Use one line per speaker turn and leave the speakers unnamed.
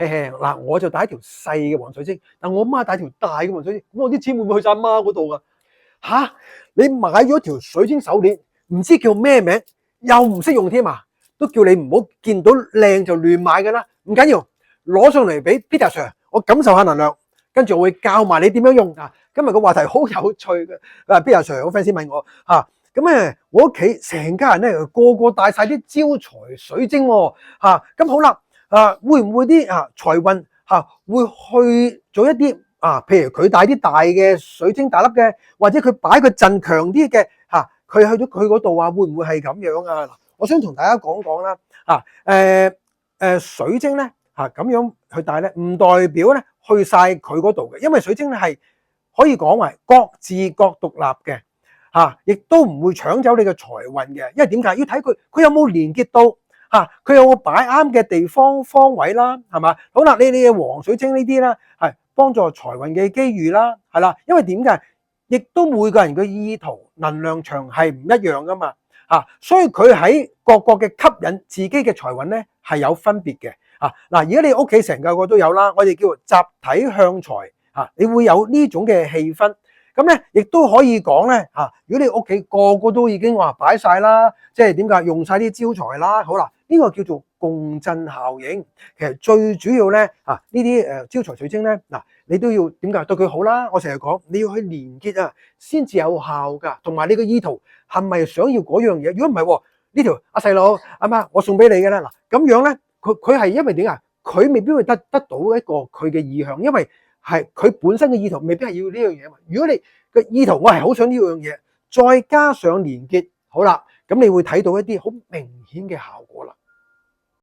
嘿嘿，嗱，我就帶一條細嘅黃水晶，但我媽帶條大嘅黃水晶，咁我啲錢會唔會去晒媽嗰度啊？吓，你買咗條水晶手鏈，唔知叫咩名，又唔識用添啊？都叫你唔好見到靚就亂買㗎啦，唔緊要，攞上嚟俾 Peter Sir， 我感受下能量，跟住我會教埋你點樣用啊！今日個話題好有趣嘅，Peter Sir 我 fans 問我嚇，我屋企成家人咧個個帶晒啲招財水晶喎嚇，咁好啦會唔會啲財運會去做一啲譬如佢帶啲大嘅水晶大粒嘅，或者佢擺個陣強啲嘅佢去咗佢嗰度會唔會係咁樣啊？嗱，我想同大家講講啦水晶咧咁樣去帶咧，唔代表咧去晒佢嗰度嘅，因為水晶咧係可以講為各自各獨立嘅亦都唔會搶走你嘅財運嘅，因為點解？要睇佢有冇連結到佢有冇擺啱嘅地方方位啦，係嘛？好啦，你嘅黃水晶呢啲啦，係幫助財運嘅機遇啦，係啦，因為點解？亦都每個人嘅意圖能量場係唔一樣噶嘛所以佢喺各個嘅吸引自己嘅財運咧係有分別嘅嗱，而家你屋企成個都有啦，我哋叫集體向財你會有呢種嘅氣氛。咁咧，亦都可以講咧如果你屋企個個都已經話擺晒啦，即係點解用晒啲招財啦，好啦，呢個叫做共振效應。其實最主要咧呢啲招財水晶咧你都要點解對佢好啦？我成日講你要去連結先至有效㗎，同埋你個意圖係咪想要嗰樣嘢？如果唔係呢條細佬阿媽我送俾你嘅啦，嗱咁樣咧佢係因為點解？佢未必會得到一個佢嘅意向，因為係佢本身嘅意圖未必係要呢樣嘢嘛。如果你嘅意圖我係好想呢樣嘢，再加上連結，好啦，咁你會睇到一啲好明顯嘅效果啦。